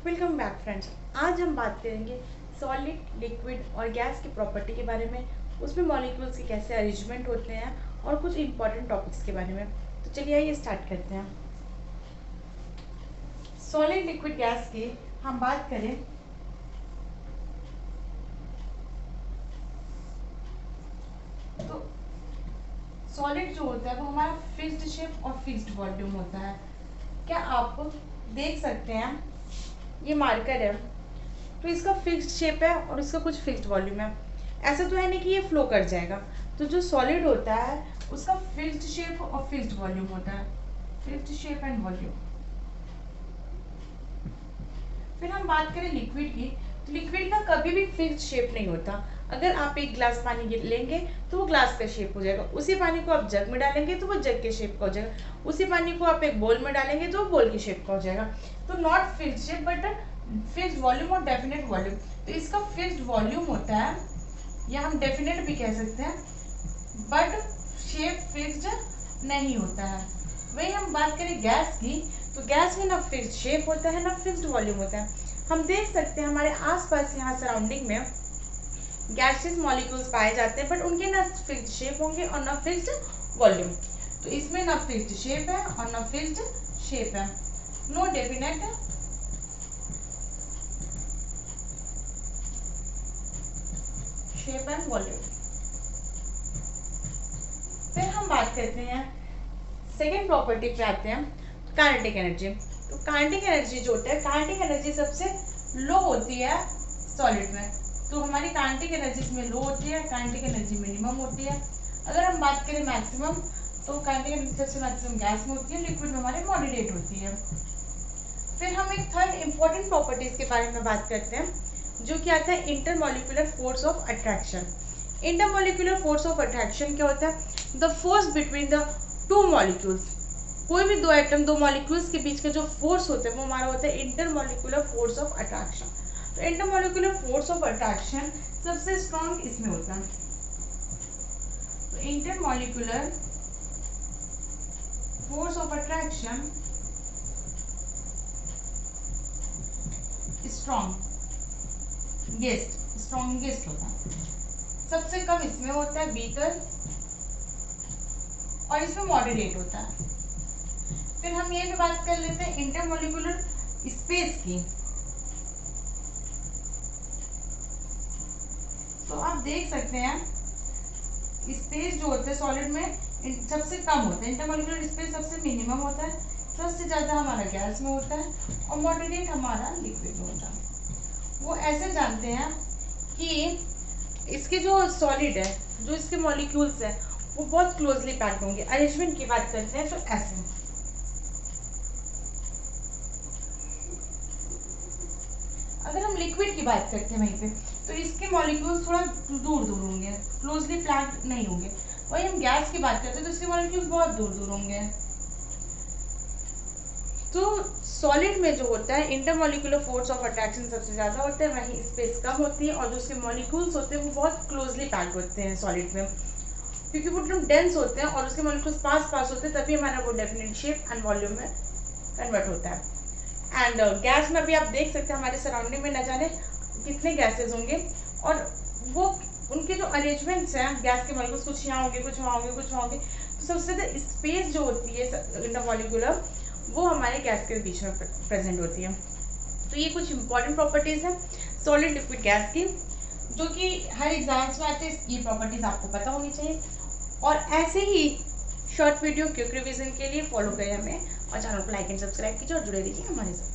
Welcome back friends. आज हम बात करेंगे सॉलिड, लिक्विड और गैस की प्रॉपर्टी के बारे में, उसमें मॉलिक्यूल्स के कैसे अरेंजमेंट होते हैं और कुछ इंपॉर्टेंट टॉपिक्स के बारे में। तो चलिए आइए स्टार्ट करते हैं। सॉलिड, लिक्विड, गैस की हम बात करें तो सॉलिड जो होता है वो हमारा फिक्स्ड शेप और फिक्स्ड वॉल्यूम होता है। क्या आप देख सकते हैं, ये मार्कर है तो इसका फिक्स्ड शेप है और इसका कुछ फिक्स्ड वॉल्यूम है। ऐसा तो है नहीं कि ये फ्लो कर जाएगा। तो जो सॉलिड होता है उसका फिक्स्ड शेप और फिक्स्ड वॉल्यूम होता है, फिक्स्ड शेप एंड वॉल्यूम। फिर हम बात करें लिक्विड की, तो लिक्विड का कभी भी फिक्स्ड शेप नहीं होता। अगर आप एक ग्लास पानी लेंगे तो वो ग्लास का शेप हो जाएगा, उसी पानी को आप जग में डालेंगे तो वो जग के शेप का हो जाएगा, उसी पानी को आप एक बोल में डालेंगे तो वो बोल के शेप का हो जाएगा। तो not fixed shape but fixed volume और डेफिनेट वॉल्यूम। तो इसका फिक्स्ड वॉल्यूम होता है या हम डेफिनेट भी कह सकते हैं, बट शेप फिक्स्ड नहीं होता है। वही हम बात करें गैस की, तो गैस में ना फिक्स्ड शेप होता है ना फिक्स्ड वॉल्यूम होता है। हम देख सकते हैं हमारे आसपास यहाँ सराउंडिंग में गैसेस मॉलिक्यूल्स पाए जाते हैं, बट उनके ना फिक्स्ड शेप होंगे और ना फिक्स्ड वॉल्यूम। तो इसमें ना फिक्स्ड शेप है और ना फिक्स्ड शेप है, no definite shape and volume. फिर हम बात करते हैं सेकेंड प्रॉपर्टी पे आते हैं, काइनेटिक एनर्जी। तो काइनेटिक एनर्जी जो होता है, काइनेटिक एनर्जी सबसे लो होती है सॉलिड में। तो हमारी काइनेटिक एनर्जी इसमें लो होती है, काइनेटिक एनर्जी मिनिमम होती है। अगर हम बात करें मैक्सिमम, तो काइनेटिक एनर्जी सबसे मैक्सिमम गैस में होती है, लिक्विड में हमारे मॉडरेट होती है। फिर हम एक थर्ड इंपॉर्टेंट प्रॉपर्टीज के बारे में बात करते हैं, जो कि आता है intermolecular force of attraction. Intermolecular force of attraction क्या होता है? The force between the two molecules. कोई भी दो एटम, दो मॉलिक्यूल्स के बीच का जो फोर्स होता है वो हमारा होता है इंटरमॉलिक्यूलर फोर्स ऑफ अट्रैक्शन। तो इंटरमॉलिक्यूलर फोर्स ऑफ अट्रैक्शन सबसे स्ट्रॉन्ग इसमें होता है। तो intermolecular force of attraction strongest होता है। सबसे कम इसमें होता है वीकर, और इसमें मॉडरेट होता है। फिर हम ये भी बात कर लेते हैं इंटरमॉलिक्यूलर स्पेस की। तो आप देख सकते हैं स्पेस जो होता है सॉलिड में सबसे कम होता है, इंटरमॉलिक्यूलर स्पेस सबसे मिनिमम होता है, सबसे ज़्यादा हमारा गैस में होता है और मॉडरेट हमारा लिक्विड में होता है। वो ऐसे जानते हैं कि इसके जो सॉलिड है, जो इसके मॉलिक्यूल्स है वो बहुत क्लोजली पैक्ड होंगे। अरेंजमेंट की बात करते हैं तो ऐसे, अगर हम लिक्विड की बात करते हैं वहीं पे, तो इसके मॉलिक्यूल्स थोड़ा दूर दूर होंगे, क्लोजली पैक्ड नहीं होंगे। वही हम गैस की बात करते हैं तो इसके मॉलिक्यूल्स बहुत दूर दूर होंगे। तो सॉलिड में जो होता है इंटरमॉलिक्यूलर फोर्स ऑफ अट्रैक्शन सबसे ज़्यादा होता है, वहीं स्पेस कम होती है, और जो उसके मॉलिक्यूल्स होते हैं वो बहुत क्लोजली पैक्ड होते हैं सॉलिड में, क्योंकि वो एकदम डेंस होते हैं और उसके मॉलिक्यूल्स पास पास होते हैं, तभी हमारा वो डेफिनेट शेप एंड वॉल्यूम में कन्वर्ट होता है। एंड गैस में भी आप देख सकते हैं हमारे सराउंडिंग में न जाने कितने गैसेज होंगे, और वो उनके जो अरेंजमेंट्स हैं गैस के मॉलिक्यूल्स, कुछ यहाँ होंगे, कुछ वहाँ होंगे, कुछ वहाँ होंगे। तो सबसे ज़्यादा स्पेस जो होती है इंटरमॉलिक्यूलर वो हमारे गैस के बीच में प्रेजेंट होती है। तो ये कुछ इंपॉर्टेंट प्रॉपर्टीज़ हैं सॉलिड, लिक्विड, गैस की, जो कि हर एग्जाम्स में आते हैं। ये प्रॉपर्टीज़ आपको पता होनी चाहिए। और ऐसे ही शॉर्ट वीडियो क्विक रिवीजन के लिए फॉलो करें हमें और चैनल को लाइक एंड सब्सक्राइब कीजिए और जुड़े रहिए हमारे साथ।